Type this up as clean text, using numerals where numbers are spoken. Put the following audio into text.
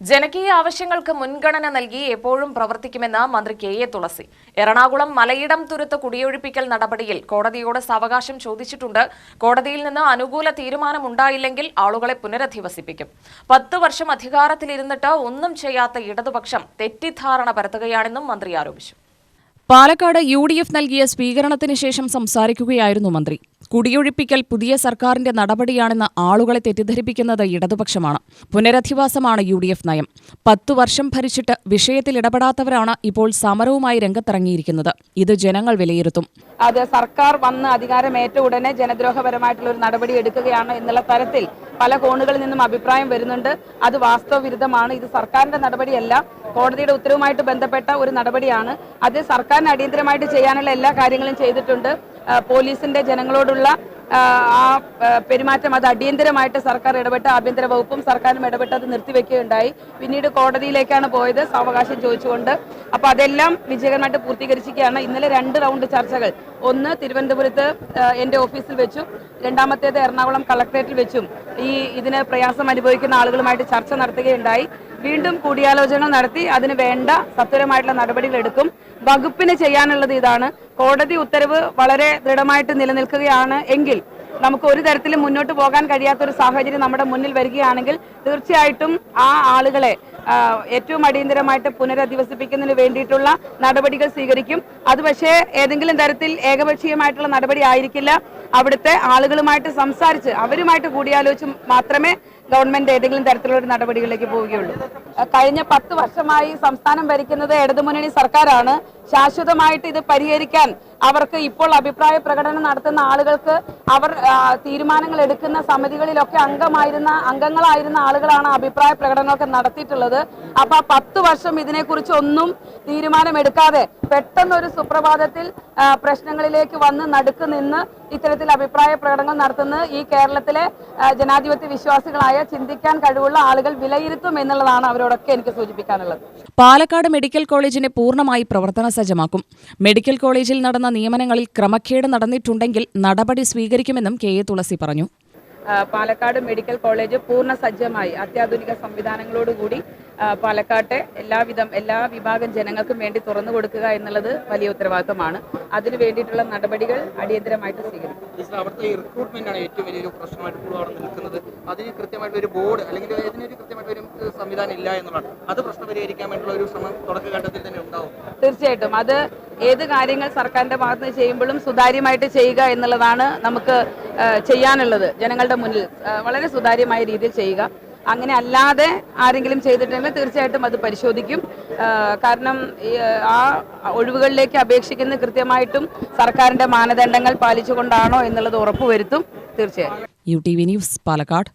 ജനകീയ ആവശ്യങ്ങൾക്ക് മുൻഗണന നൽകി എപ്പോഴും പ്രവർത്തിക്കുമെന്ന് മന്ത്രി കെ.എ. തുളസി. എറണാകുളം മലയിടം തുരുത്ത് കുടിയൊഴിപ്പിക്കൽ നടപടിയിൽ കോടതിയോട് സാവകാശം ചോദിച്ചിട്ടുണ്ട്. കോടതിയിൽ നിന്ന് അനുകൂല തീരുമാനമുണ്ടായില്ലെങ്കിൽ ആളുകളെ പുനരധിവസിപ്പിക്കും. 10 വർഷം അധികാരത്തിലിരുന്നിട്ട് ഒന്നും ചെയ്യാത്ത ഇടതുപക്ഷം തെറ്റിദ്ധാരണ പരത്തുകയാണെന്നും മന്ത്രി ആരോപിച്ചു. പാലക്കാട് UDF നൽകിയ സ്വീകരണത്തിന് ശേഷം സംസാരിക്കുകയായിരുന്നു മന്ത്രി. കുടിയൊഴിപ്പിക്കൽ പുതിയ സർക്കാരിന്റെ നടപടിയാണെന്ന് ആളുകളെ തെറ്റിദ്ധരിപ്പിക്കുന്നത് ഇടതുപക്ഷമാണ്. പുനരധിവാസമാണ് UDF നയം. 10 വർഷം ഭരിച്ചിട്ട് വിഷയത്തിൽ ഇടപെടാത്തവരാണ് ഇപ്പോൾ സമരവുമായി രംഗത്തിറങ്ങിയിരിക്കുന്നത്. ഇത് ജനങ്ങൾ വിലയിരുത്തും. അത് സർക്കാർ വന്ന് അധികാരമേറ്റ ഉടനെ ജനദ്രോഹപരമായിട്ടുള്ള ഒരു നടപടി എടുക്കുകയാണ് എന്നുള്ള തരത്തിൽ പല കോണുകളിൽ നിന്നും അഭിപ്രായം വരുന്നുണ്ട്. അത് വാസ്തവവിരുദ്ധമാണ്. ഇത് സർക്കാരിന്റെ നടപടിയല്ല, കോടതിയുടെ ഉത്തരവുമായിട്ട് ബന്ധപ്പെട്ട ഒരു നടപടിയാണ്. അത് സർക്കാരിന് അടിയന്തരമായിട്ട് ചെയ്യാനുള്ള എല്ലാ കാര്യങ്ങളും ചെയ്തിട്ടുണ്ട്. പോലീസിന്റെ ജനങ്ങളോടുള്ള ആ പെരുമാറ്റം അത് അടിയന്തരമായിട്ട് സർക്കാർ ഇടപെട്ട് ആഭ്യന്തര വകുപ്പും സർക്കാരും ഇടപെട്ട് അത് നിർത്തിവെക്കുകയുണ്ടായി. പിന്നീട് കോടതിയിലേക്കാണ് പോയത് സാവകാശം ചോദിച്ചുകൊണ്ട്. അപ്പോൾ അതെല്ലാം വിജയകരമായിട്ട് പൂർത്തീകരിച്ചിരിക്കുകയാണ്. ഇന്നലെ 2 റൗണ്ട് ചർച്ചകൾ, ഒന്ന് തിരുവനന്തപുരത്ത് എൻ്റെ ഓഫീസിൽ വെച്ചും രണ്ടാമത്തേത് എറണാകുളം കളക്ടറേറ്റിൽ വെച്ചും ഇതിന് പ്രയാസം അനുഭവിക്കുന്ന ആളുകളുമായിട്ട് ചർച്ച നടത്തുകയുണ്ടായി. വീണ്ടും കൂടിയാലോചന നടത്തി അതിന് വേണ്ട സത്വരമായിട്ടുള്ള നടപടികൾ എടുക്കും. വകുപ്പിന് ചെയ്യാനുള്ളത് ഇതാണ്. കോടതി ഉത്തരവ് വളരെ ദൃഢമായിട്ട് നിലനിൽക്കുകയാണ് എങ്കിൽ നമുക്ക് ഒരു തരത്തിലും മുന്നോട്ട് പോകാൻ കഴിയാത്തൊരു സാഹചര്യം നമ്മുടെ മുന്നിൽ വരികയാണെങ്കിൽ തീർച്ചയായിട്ടും ആ ആളുകളെ ഏറ്റവും അടിയന്തരമായിട്ട് പുനരധിവസിപ്പിക്കുന്നതിന് വേണ്ടിയിട്ടുള്ള നടപടികൾ സ്വീകരിക്കും. അത് പക്ഷേ ഏതെങ്കിലും തരത്തിൽ ഏകപക്ഷീയമായിട്ടുള്ള നടപടി ആയിരിക്കില്ല. അവിടുത്തെ ആളുകളുമായിട്ട് സംസാരിച്ച് അവരുമായിട്ട് കൂടിയാലോചിച്ച് മാത്രമേ ഗവൺമെന്റ് ഏതെങ്കിലും തരത്തിലുള്ള ഒരു നടപടികളിലേക്ക് പോവുകയുള്ളൂ. കഴിഞ്ഞ 10 വർഷമായി സംസ്ഥാനം ഭരിക്കുന്നത് ഇടതുമുന്നണി സർക്കാരാണ്. ശാശ്വതമായിട്ട് ഇത് പരിഹരിക്കാൻ അവർക്ക് ഇപ്പോൾ അഭിപ്രായ പ്രകടനം നടത്തുന്ന ആളുകൾക്ക് അവർ തീരുമാനങ്ങൾ എടുക്കുന്ന സമിതികളിലൊക്കെ അംഗങ്ങളായിരുന്ന ആളുകളാണ് അഭിപ്രായ പ്രകടനമൊക്കെ നടത്തിയിട്ടുള്ളത്. അപ്പൊ 10 വർഷം ഇതിനെക്കുറിച്ച് ഒന്നും തീരുമാനമെടുക്കാതെ പെട്ടെന്നൊരു സുപ്രഭാതത്തിൽ പ്രശ്നങ്ങളിലേക്ക് വന്ന് നടുക്ക് നിന്ന് ഇത്തരത്തിൽ അഭിപ്രായ പ്രകടനങ്ങൾ നടത്തുന്നത് ഈ കേരളത്തിലെ ജനാധിപത്യ വിശ്വാസികളായ ചിന്തിക്കാൻ കഴിവുള്ള ആളുകൾ വിലയിരുത്തും എന്നുള്ളതാണ് അവരോടൊക്കെ എനിക്ക് സൂചിപ്പിക്കാനുള്ളത്. പാലക്കാട് മെഡിക്കൽ കോളേജിനെ പൂർണ്ണമായി പ്രവർത്തന സജ്ജമാക്കും. മെഡിക്കൽ കോളേജിൽ നടന്ന നിയമനങ്ങളിൽ ക്രമക്കേട് നടന്നിട്ടുണ്ടെങ്കിൽ നടപടി സ്വീകരിക്കുമെന്നും കെ.എ. തുളസി പറഞ്ഞു. പാലക്കാട് മെഡിക്കൽ കോളേജ് പൂർണ്ണ സജ്ജമായി അത്യാധുനിക സംവിധാനങ്ങളോടുകൂടി പാലക്കാട്ടെ എല്ലാ വിഭാഗം ജനങ്ങൾക്കും വേണ്ടി തുറന്നു കൊടുക്കുക എന്നുള്ളത് വലിയ ഉത്തരവാദിത്തമാണ്. അതിനു വേണ്ടിയിട്ടുള്ള നടപടികൾ അടിയന്തരമായിട്ട് സ്വീകരിക്കും. അവിടുത്തെ റിക്രൂട്ട്മെന്റ് ആണ് ഏറ്റവും വലിയൊരു പ്രശ്നമായിട്ട് നിൽക്കുന്നത്. അതിന് കൃത്യമായിട്ട് ഒരു ബോർഡ് അല്ലെങ്കിൽ അതിനൊരു കൃത്യമായിട്ട് ഒരു സംവിധാനം ഇല്ല എന്നുള്ളതാണ്. അത് പ്രശ്നം പരിഹരിക്കാൻ വേണ്ടിയുള്ള ഒരു ശ്രമം തുടക്കഘട്ടത്തിൽ തന്നെ ഉണ്ടാവും. തീർച്ചയായിട്ടും അത് ഏത് കാര്യങ്ങൾ സർക്കാരിന്റെ ഭാഗത്ത് നിന്ന് ചെയ്യുമ്പോഴും സുതാര്യമായിട്ട് ചെയ്യുക എന്നുള്ളതാണ് നമുക്ക് ചെയ്യാനുള്ളത്. ജനങ്ങളുടെ മുന്നിൽ വളരെ സുതാര്യമായ രീതിയിൽ ചെയ്യുക. അങ്ങനെ അല്ലാതെ ആരെങ്കിലും ചെയ്തിട്ടുണ്ടെങ്കിൽ തീർച്ചയായിട്ടും അത് പരിശോധിക്കും. കാരണം ആ ഒഴിവുകളിലേക്ക് അപേക്ഷിക്കുന്ന കൃത്യമായിട്ടും സർക്കാരിന്റെ മാനദണ്ഡങ്ങൾ പാലിച്ചുകൊണ്ടാണോ എന്നുള്ളത് ഉറപ്പുവരുത്തും. തീർച്ചയായും. UTV news Palakkad.